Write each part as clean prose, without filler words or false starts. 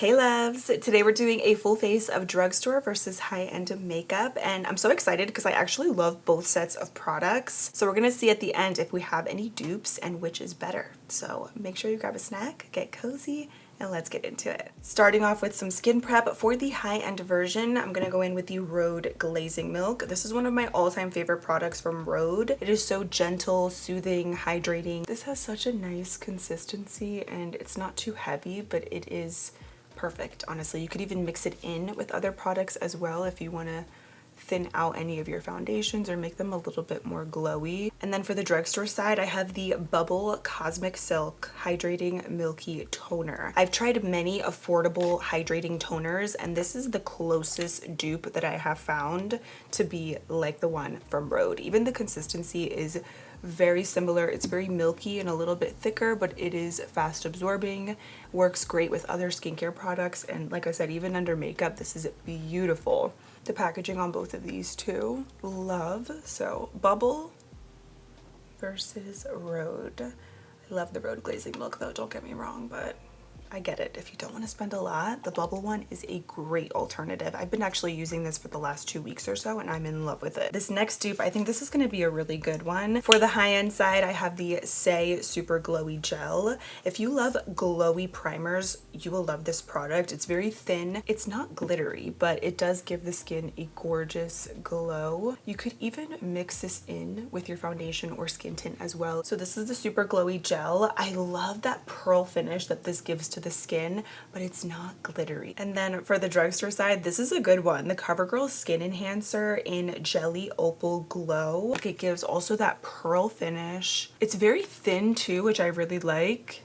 Hey loves! Today we're doing a full face of drugstore versus high-end makeup, and I'm so excited because I actually love both sets of products. So we're gonna see at the end if we have any dupes and which is better. So make sure you grab a snack, get cozy, and let's get into it. Starting off with some skin prep. For the high-end version, I'm gonna go in with the Rhode Glazing Milk. This is one of my all-time favorite products from Rhode. It is so gentle, soothing, hydrating. This has such a nice consistency and it's not too heavy, but it is perfect. Honestly, you could even mix it in with other products as well if you want to thin out any of your foundations or make them a little bit more glowy. And then for the drugstore side, I have the Bubble Cosmic Silk Hydrating Milky Toner. I've tried many affordable hydrating toners, and this is the closest dupe that I have found to be like the one from Rhode. Even the consistency is very similar. It's very milky and a little bit thicker, but it is fast absorbing, works great with other skincare products, and like I said, even under makeup, this is beautiful. The packaging on both of these too, love. So Bubble versus Rhode. I love the Rhode Glazing Milk though, don't get me wrong, but I get it. If you don't want to spend a lot, the Bubble one is a great alternative. I've been actually using this for the last 2 weeks or so, and I'm in love with it. This next dupe, I think this is going to be a really good one. For the high-end side, I have the Say Super Glowy Gel. If you love glowy primers, you will love this product. It's very thin. It's not glittery, but it does give the skin a gorgeous glow. You could even mix this in with your foundation or skin tint as well. So this is the Super Glowy Gel. I love that pearl finish that this gives to the skin, but it's not glittery. And then for the drugstore side, this is a good one, the CoverGirl Skin Enhancer in Jelly Opal Glow. It gives also that pearl finish. It's very thin too, which I really like.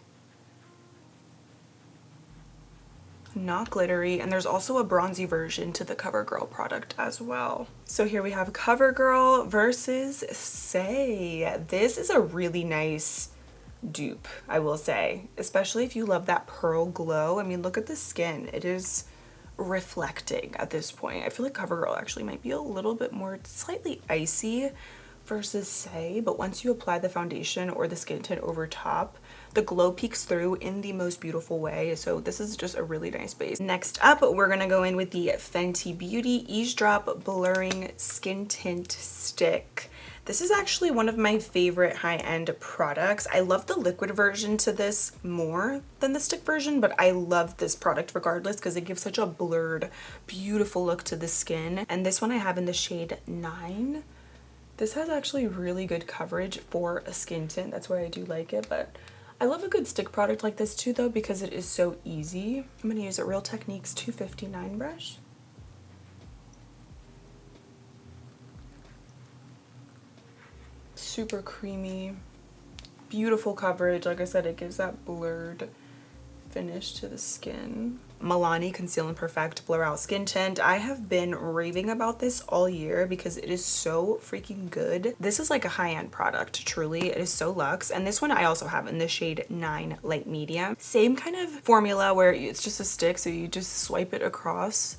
Not glittery, and there's also a bronzy version to the CoverGirl product as well. So here we have CoverGirl versus Say. This is a really nice dupe, I will say, especially if you love that pearl glow. I mean, look at the skin. It is reflecting at this point. I feel like CoverGirl actually might be a little bit more slightly icy versus Say, but once you apply the foundation or the skin tint over top, the glow peeks through in the most beautiful way. So this is just a really nice base. Next up, we're gonna go in with the Fenty Beauty Eavesdrop Blurring Skin Tint Stick. This is actually one of my favorite high-end products. I love the liquid version to this more than the stick version, but I love this product regardless because it gives such a blurred, beautiful look to the skin. And this one I have in the shade 9. This has actually really good coverage for a skin tint. That's why I do like it, but I love a good stick product like this too though because it is so easy. I'm gonna use a Real Techniques 259 brush. Super creamy, beautiful coverage. Like I said, it gives that blurred finish to the skin. Milani Conceal and Perfect Blur Out Skin Tint. I have been raving about this all year because it is so freaking good. This is like a high-end product, truly. It is so luxe. And this one I also have in the shade 9 Light Medium. Same kind of formula where it's just a stick, so you just swipe it across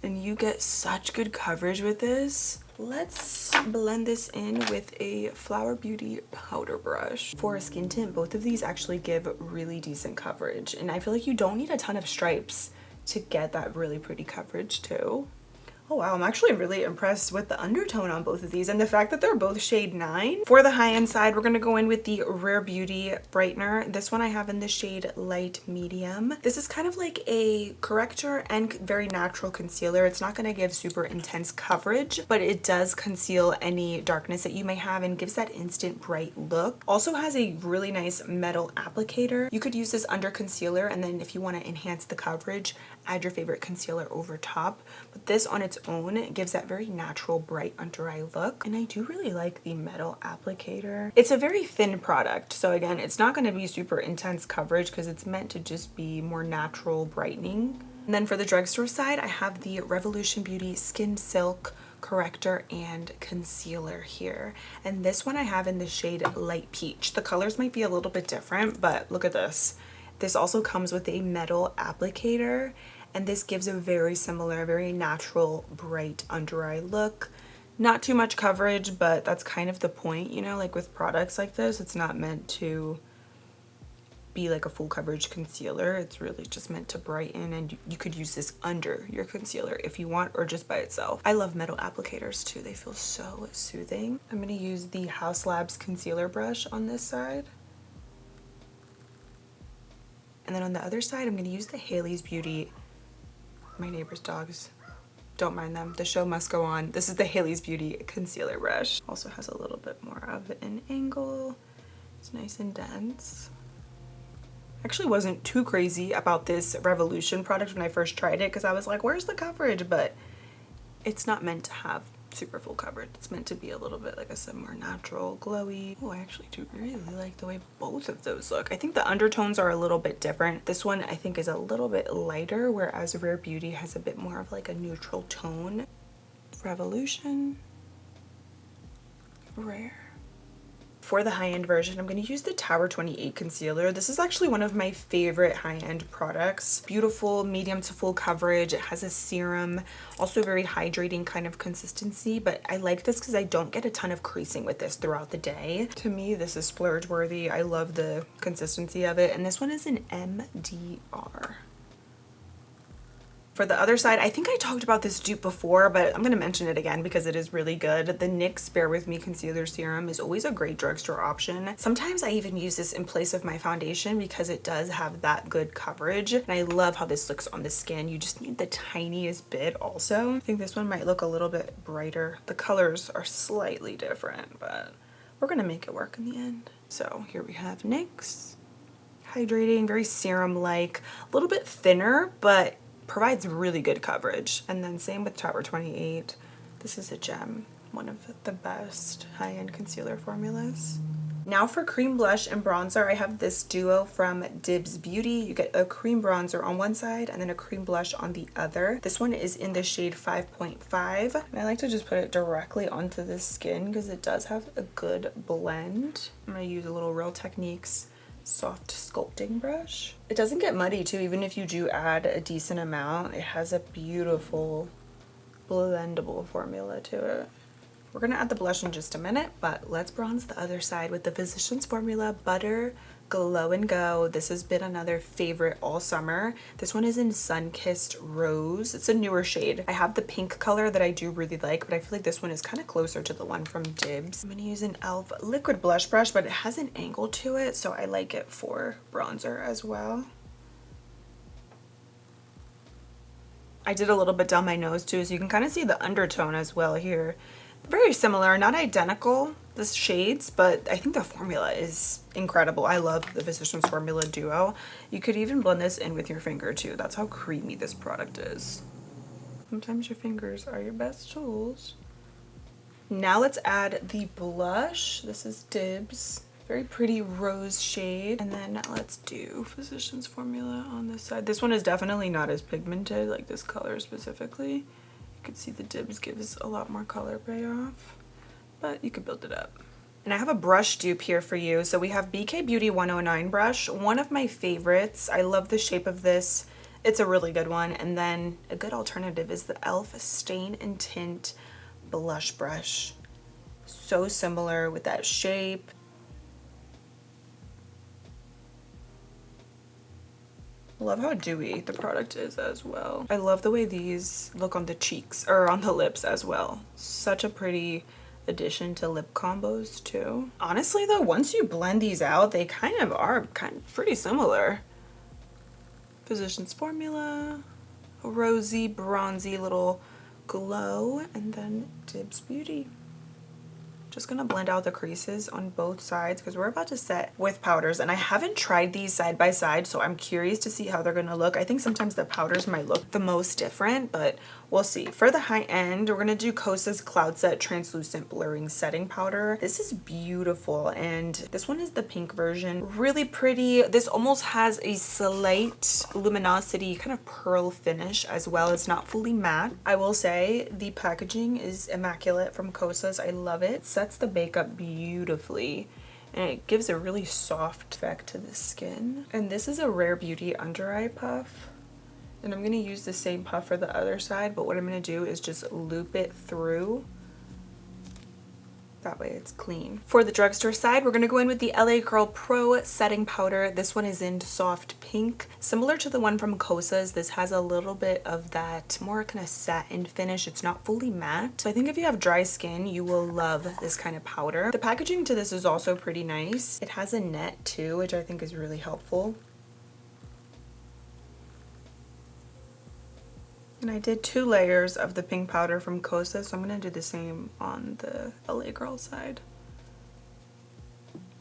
and you get such good coverage with this. Let's blend this in with a Flower Beauty powder brush. For a skin tint, both of these actually give really decent coverage, and I feel like you don't need a ton of stripes to get that really pretty coverage too. Oh wow, I'm actually really impressed with the undertone on both of these and the fact that they're both shade 9. For the high-end side, we're gonna go in with the Rare Beauty Brightener. This one I have in the shade Light Medium. This is kind of like a corrector and very natural concealer. It's not gonna give super intense coverage, but it does conceal any darkness that you may have and gives that instant bright look. Also has a really nice metal applicator. You could use this under concealer, and then if you wanna enhance the coverage, add your favorite concealer over top. But this on its own, it gives that very natural bright under eye look, and I do really like the metal applicator. It's a very thin product, so again, it's not going to be super intense coverage because it's meant to just be more natural brightening. And then for the drugstore side, I have the Revolution Beauty Skin Silk Corrector and Concealer here, and this one I have in the shade Light Peach. The colors might be a little bit different, but look at this. This also comes with a metal applicator, and this gives a very similar, very natural, bright under eye look. Not too much coverage, but that's kind of the point, you know, like with products like this, it's not meant to be like a full coverage concealer. It's really just meant to brighten, and you could use this under your concealer if you want, or just by itself. I love metal applicators too. They feel so soothing. I'm going to use the Haus Labs concealer brush on this side. And then on the other side, I'm going to use the Haley's Beauty. My neighbor's dogs, don't mind them. The show must go on. This is the Haley's Beauty concealer brush. Also has a little bit more of an angle. It's nice and dense. Actually wasn't too crazy about this Revolution product when I first tried it, because I was like, where's the coverage? But it's not meant to have super full coverage. It's meant to be a little bit like a more natural, glowy. Oh, I actually do really like the way both of those look. I think the undertones are a little bit different. This one I think is a little bit lighter, whereas Rare Beauty has a bit more of like a neutral tone. Revolution, Rare. For the high-end version, I'm going to use the Tower 28 concealer. This is actually one of my favorite high-end products. Beautiful, medium to full coverage. It has a serum, also very hydrating kind of consistency, but I like this because I don't get a ton of creasing with this throughout the day. To me, this is splurge worthy. I love the consistency of it, and this one is an MDR. For the other side, I think I talked about this dupe before, but I'm going to mention it again because it is really good. The NYX Bear With Me Concealer Serum is always a great drugstore option. Sometimes I even use this in place of my foundation because it does have that good coverage. And I love how this looks on the skin. You just need the tiniest bit also. I think this one might look a little bit brighter. The colors are slightly different, but we're going to make it work in the end. So here we have NYX. Hydrating, very serum-like, a little bit thinner, but provides really good coverage. And then same with Tower 28. This is a gem, one of the best high-end concealer formulas. Now for cream blush and bronzer, I have this duo from Dibs Beauty. You get a cream bronzer on one side and then a cream blush on the other. This one is in the shade 5.5. And I like to just put it directly onto the skin because it does have a good blend. I'm going to use a little Real Techniques soft sculpting brush. It doesn't get muddy too, even if you do add a decent amount. It has a beautiful blendable formula to it. We're gonna add the blush in just a minute, but let's bronze the other side with the Physicians Formula Butter Glow and Go. This has been another favorite all summer. This one is in Sun-Kissed Rose. It's a newer shade. I have the pink color that I do really like, but I feel like this one is kind of closer to the one from Dibs. I'm gonna use an e.l.f. liquid blush brush, but it has an angle to it, so I like it for bronzer as well. I did a little bit down my nose too, so you can kind of see the undertone as well here. Very similar, not identical, the shades, but I think the formula is incredible. I love the Physicians Formula Duo. You could even blend this in with your finger too. That's how creamy this product is. Sometimes your fingers are your best tools. Now let's add the blush. This is Dibs. Very pretty rose shade. And then let's do Physicians Formula on this side. This one is definitely not as pigmented, like this color specifically. You can see the Dibs gives a lot more color payoff, but you could build it up. And I have a brush dupe here for you. So we have BK Beauty 109 brush, one of my favorites. I love the shape of this. It's a really good one. And then a good alternative is the e.l.f. Stain and Tint blush brush. So similar with that shape. Love how dewy the product is as well. I love the way these look on the cheeks or on the lips as well. Such a pretty addition to lip combos too. Honestly though, once you blend these out, they kind of are pretty similar. Physicians Formula, a rosy, bronzy little glow, and then Dibs Beauty. Just gonna blend out the creases on both sides because we're about to set with powders, and I haven't tried these side by side, so I'm curious to see how they're gonna look. I think sometimes the powders might look the most different, but we'll see. For the high end, we're gonna do Kosas Cloud Set Translucent Blurring Setting Powder. This is beautiful, and this one is the pink version. Really pretty. This almost has a slight luminosity, kind of pearl finish as well. It's not fully matte. I will say the packaging is immaculate from Kosas. I love it. It sets the makeup beautifully, and it gives a really soft effect to the skin. And this is a Rare Beauty under eye puff, and I'm going to use the same puff for the other side, but what I'm going to do is just loop it through That way it's clean. For the drugstore side, we're gonna go in with the LA Girl Pro Setting Powder. This one is in soft pink. Similar to the one from Kosas, this has a little bit of that more kind of satin finish. It's not fully matte. So I think if you have dry skin, you will love this kind of powder. The packaging to this is also pretty nice. It has a net too, which I think is really helpful. And I did 2 layers of the pink powder from Kosa, so I'm going to do the same on the LA Girl side.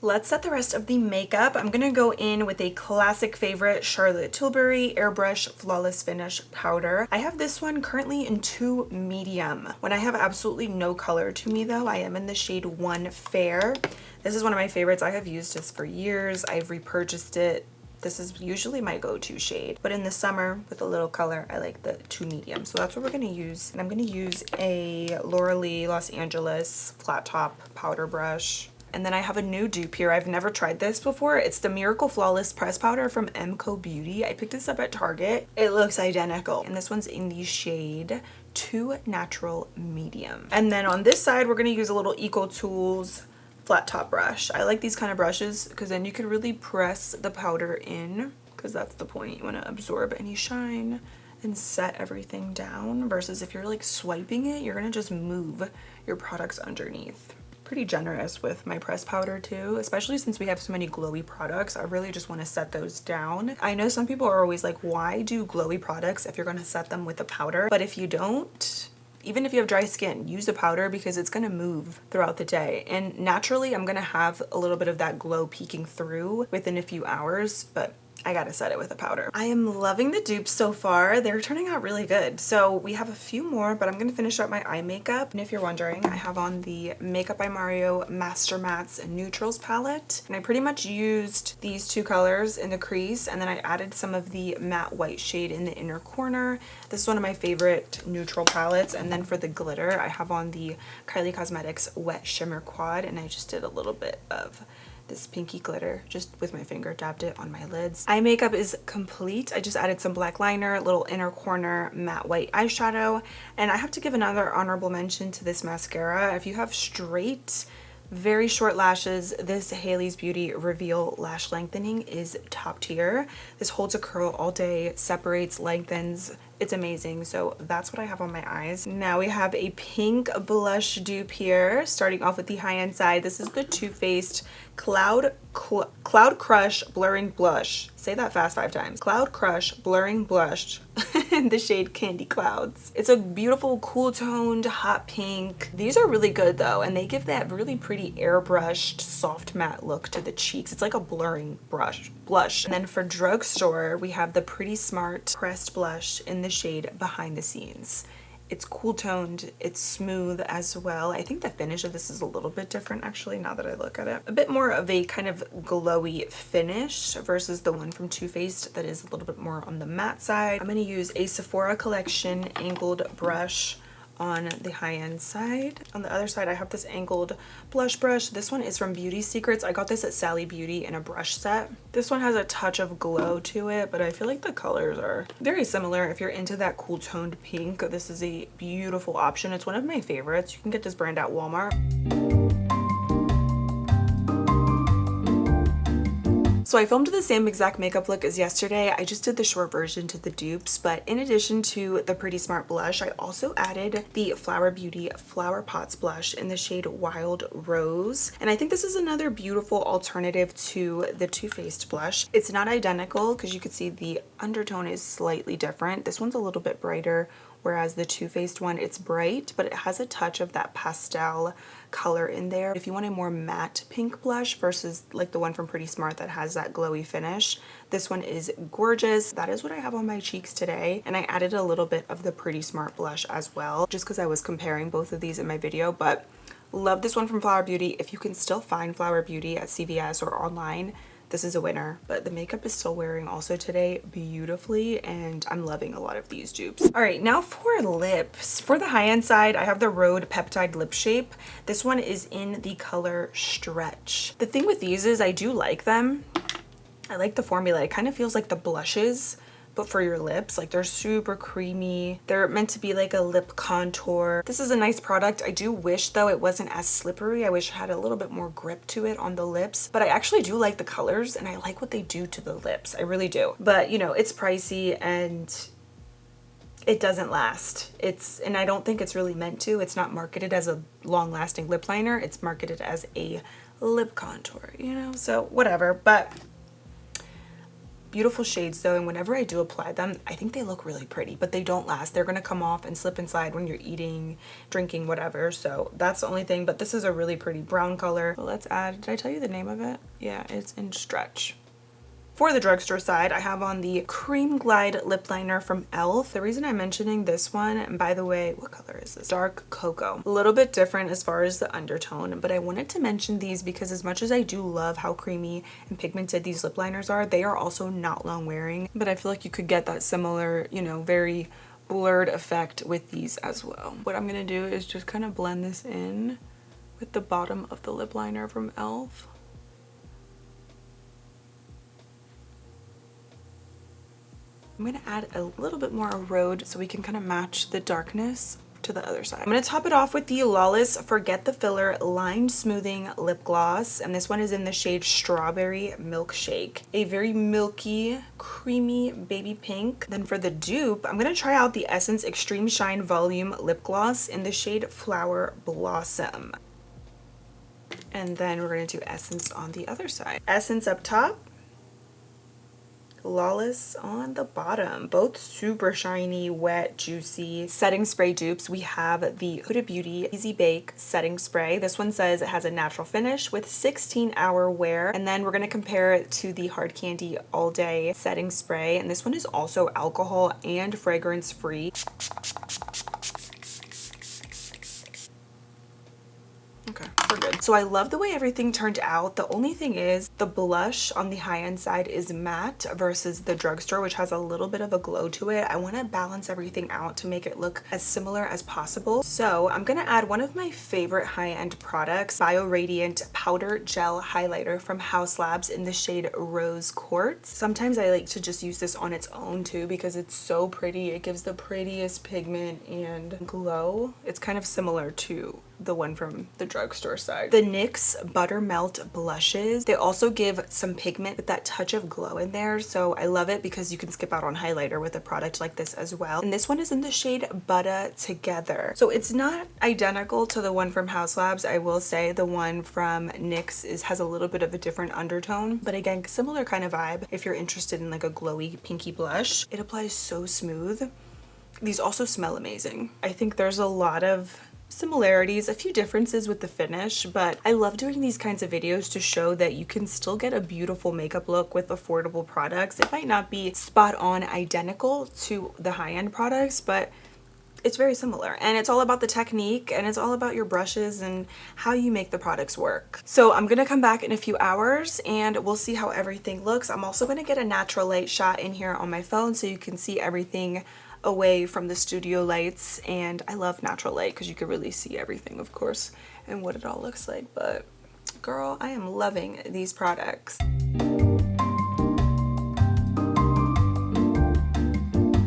Let's set the rest of the makeup. I'm going to go in with a classic favorite, Charlotte Tilbury Airbrush Flawless Finish Powder. I have this one currently in 2 medium. When I have absolutely no color to me though, I am in the shade 1 Fair. This is one of my favorites. I have used this for years. I've repurchased it. This is usually my go-to shade, but in the summer with a little color, I like the 2 medium. So that's what we're gonna use. And I'm gonna use a Laura Lee Los Angeles flat top powder brush. And then I have a new dupe here. I've never tried this before. It's the Miracle Flawless Press Powder from MCO Beauty. I picked this up at Target. It looks identical. And this one's in the shade 2 Natural Medium. And then on this side, we're gonna use a little Eco Tools flat top brush. I like these kind of brushes because then you can really press the powder in, because that's the point. You want to absorb any shine and set everything down, versus if you're like swiping it, you're gonna just move your products underneath. Pretty generous with my pressed powder too, especially since we have so many glowy products. I really just want to set those down. I know some people are always like, why do glowy products if you're going to set them with a powder? But if you don't, even if you have dry skin, use the powder because it's gonna move throughout the day. And naturally, I'm gonna have a little bit of that glow peeking through within a few hours, but I gotta set it with a powder. I am loving the dupes so far. They're turning out really good. So we have a few more, but I'm gonna finish up my eye makeup. And if you're wondering, I have on the Makeup by Mario Master Mattes Neutrals palette. And I pretty much used these 2 colors in the crease, and then I added some of the matte white shade in the inner corner. This is one of my favorite neutral palettes. And then for the glitter, I have on the Kylie Cosmetics Wet Shimmer Quad, and I just did a little bit of this pinky glitter just with my finger, dabbed it on my lids. Eye makeup is complete. I just added some black liner, little inner corner matte white eyeshadow, and I have to give another honorable mention to this mascara. If you have straight, very short lashes, this Hailey's Beauty Reveal Lash Lengthening is top tier. This holds a curl all day, separates, lengthens. It's amazing. So that's what I have on my eyes. Now we have a pink blush dupe here, starting off with the high-end side. This is the Too Faced Cloud Crush Blurring Blush. Say that fast 5 times. Cloud Crush Blurring Blush in the shade Candy Clouds. It's a beautiful, cool toned, hot pink. These are really good though, and they give that really pretty airbrushed, soft matte look to the cheeks. It's like a blurring blush. And then for drugstore, we have the Pretty Smart Pressed Blush in the shade Behind the Scenes. It's cool toned, it's smooth as well. I think the finish of this is a little bit different actually now that I look at it. A bit more of a kind of glowy finish versus the one from Too Faced that is a little bit more on the matte side. I'm going to use a Sephora Collection angled brush on the high-end side. On the other side, I have this angled blush brush. This one is from Beauty Secrets. I got this at Sally Beauty in a brush set. This one has a touch of glow to it, but I feel like the colors are very similar. If you're into that cool toned pink, this is a beautiful option. It's one of my favorites. You can get this brand at Walmart. So I filmed the same exact makeup look as yesterday. I just did the short version to the dupes, but in addition to the Pretty Smart blush, I also added the Flower Beauty Flower Pots blush in the shade Wild Rose. And I think this is another beautiful alternative to the Too Faced blush. It's not identical because you can see the undertone is slightly different. This one's a little bit brighter, whereas the Too Faced one, it's bright, but it has a touch of that pastel color in there. If you want a more matte pink blush versus like the one from Pretty Smart that has that glowy finish, this one is gorgeous. That is what I have on my cheeks today. And I added a little bit of the Pretty Smart blush as well, just because I was comparing both of these in my video, but love this one from Flower Beauty. If you can still find Flower Beauty at CVS or online, this is a winner. But the makeup is still wearing also today beautifully, and I'm loving a lot of these dupes. All right, now for lips. For the high-end side, I have the Rhode Peptide Lip Shape. This one is in the color Stretch. The thing with these is I do like them. I like the formula. It kind of feels like the blushes but for your lips. Like, they're super creamy. They're meant to be like a lip contour. This is a nice product. I do wish though it wasn't as slippery. I wish it had a little bit more grip to it on the lips, but I actually do like the colors and I like what they do to the lips. I really do. But you know, it's pricey and it doesn't last. And I don't think it's really meant to. It's not marketed as a long-lasting lip liner. It's marketed as a lip contour, you know? So whatever, but beautiful shades though, and whenever I do apply them, I think they look really pretty, but they don't last. They're gonna come off and slip inside when you're eating, drinking, whatever. So that's the only thing, but this is a really pretty brown color. So let's add, did I tell you the name of it? Yeah, it's in Stretch. For the drugstore side, I have on the Cream Glide lip liner from e.l.f. The reason I'm mentioning this one, and by the way, what color is this? Dark Cocoa. A little bit different as far as the undertone, but I wanted to mention these because as much as I do love how creamy and pigmented these lip liners are, they are also not long wearing. But I feel like you could get that similar, you know, very blurred effect with these as well. What I'm gonna do is just kind of blend this in with the bottom of the lip liner from e.l.f. I'm gonna add a little bit more Road so we can kind of match the darkness to the other side. I'm gonna top it off with the Lawless Forget the Filler Line Smoothing Lip Gloss, and this one is in the shade Strawberry Milkshake. A very milky, creamy baby pink. Then for the dupe, I'm gonna try out the Essence Extreme Shine Volume Lip Gloss in the shade Flower Blossom. And then we're gonna do Essence on the other side. Essence up top, Lawless on the bottom. Both super shiny, wet, juicy setting spray dupes. We have the Huda Beauty Easy Bake setting spray. This one says it has a natural finish with 16-hour wear, and then we're going to compare it to the Hard Candy All Day setting spray, and this one is also alcohol and fragrance free. Okay, we're good. So I love the way everything turned out. The only thing is the blush on the high-end side is matte versus the drugstore, which has a little bit of a glow to it. I want to balance everything out to make it look as similar as possible. So I'm going to add one of my favorite high-end products, Bio Radiant Powder Gel Highlighter from Haus Labs in the shade Rose Quartz. Sometimes I like to just use this on its own too because it's so pretty. It gives the prettiest pigment and glow. It's kind of similar to the one from the drugstore side. The NYX Buttermelt blushes, they also give some pigment with that touch of glow in there, so I love it because you can skip out on highlighter with a product like this as well. And this one is in the shade Butter Together. So it's not identical to the one from Haus Labs. I will say the one from NYX has a little bit of a different undertone, but again, similar kind of vibe if you're interested in like a glowy pinky blush. It applies so smooth. These also smell amazing. I think there's a lot of similarities, a few differences with the finish, but I love doing these kinds of videos to show that you can still get a beautiful makeup look with affordable products. It might not be spot on identical to the high-end products, but it's very similar, and it's all about the technique, and it's all about your brushes and how you make the products work. So I'm gonna come back in a few hours and we'll see how everything looks. I'm also gonna get a natural light shot in here on my phone so you can see everything away from the studio lights, and I love natural light because you can really see everything, of course, and what it all looks like. But girl, I am loving these products.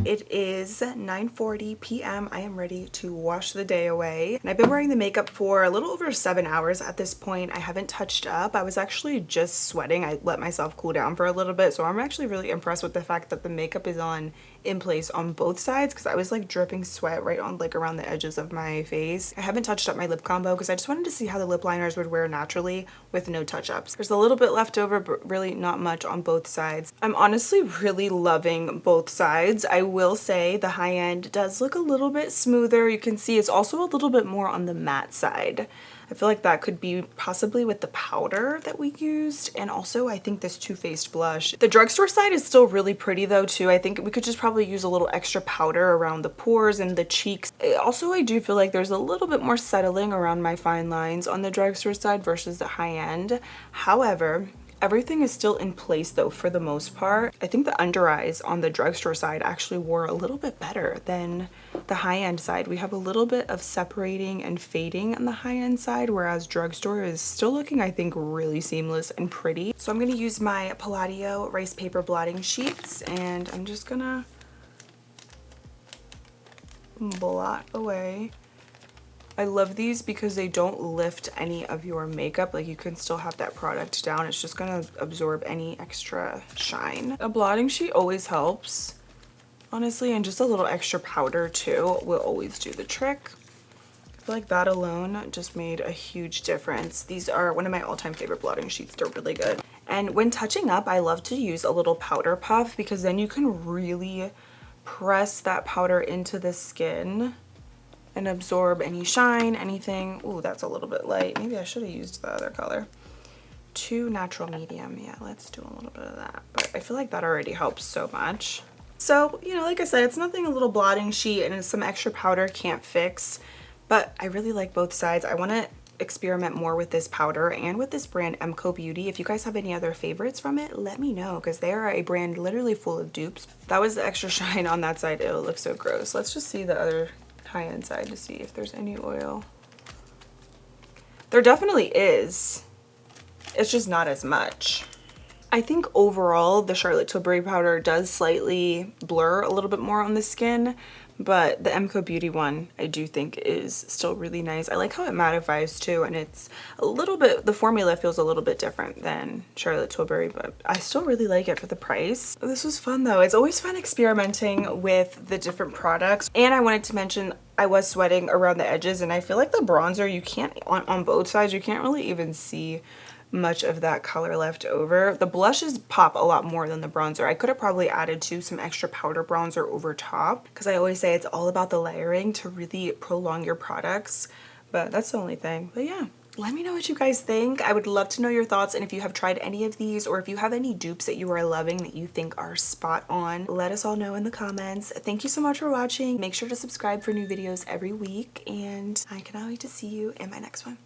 It is 9:40 p.m. I am ready to wash the day away. And I've been wearing the makeup for a little over 7 hours at this point. I haven't touched up. I was actually just sweating. I let myself cool down for a little bit. So I'm actually really impressed with the fact that the makeup is on in place on both sides, because I was like dripping sweat right on like around the edges of my face. I haven't touched up my lip combo because I just wanted to see how the lip liners would wear naturally with no touch-ups. There's a little bit left over, but really not much on both sides. I'm honestly really loving both sides. I will say the high end does look a little bit smoother. You can see it's also a little bit more on the matte side. I feel like that could be possibly with the powder that we used, and also I think this Too Faced blush. The drugstore side is still really pretty though too. I think we could just probably use a little extra powder around the pores and the cheeks. Also, I do feel like there's a little bit more settling around my fine lines on the drugstore side versus the high end. However, Everything is still in place though for the most part. I think the under eyes on the drugstore side actually wore a little bit better than the high-end side. We have a little bit of separating and fading on the high-end side, whereas drugstore is still looking, I think, really seamless and pretty. So I'm gonna use my Palladio rice paper blotting sheets, and I'm just gonna blot away. I love these because they don't lift any of your makeup. Like, you can still have that product down. It's just gonna absorb any extra shine. A blotting sheet always helps, honestly, and just a little extra powder too will always do the trick. I feel like that alone just made a huge difference. These are one of my all-time favorite blotting sheets. They're really good. And when touching up, I love to use a little powder puff because then you can really press that powder into the skin and absorb any shine, anything. Ooh, that's a little bit light. Maybe I should have used the other color. Too natural medium. Yeah, let's do a little bit of that. But I feel like that already helps so much. So, you know, like I said, it's nothing a little blotting sheet and some extra powder can't fix, but I really like both sides. I want to experiment more with this powder and with this brand Emco Beauty. If you guys have any other favorites from it, let me know, because they are a brand literally full of dupes. That was the extra shine on that side. It'll look so gross. Let's just see the other high-end side to see if there's any oil. There definitely is. It's just not as much. I think overall the Charlotte Tilbury powder does slightly blur a little bit more on the skin, but the Emco Beauty one I do think is still really nice. I like how it mattifies too, and it's a little bit, the formula feels a little bit different than Charlotte Tilbury, but I still really like it for the price. This was fun though. It's always fun experimenting with the different products. And I wanted to mention, I was sweating around the edges, and I feel like the bronzer, you can't, on both sides, you can't really even see much of that color left over. The blushes pop a lot more than the bronzer. I could have probably added to some extra powder bronzer over top, because I always say it's all about the layering to really prolong your products, but that's the only thing. But yeah, let me know what you guys think. I would love to know your thoughts, and if you have tried any of these, or if you have any dupes that you are loving that you think are spot on, let us all know in the comments. Thank you so much for watching. Make sure to subscribe for new videos every week, and I cannot wait to see you in my next one.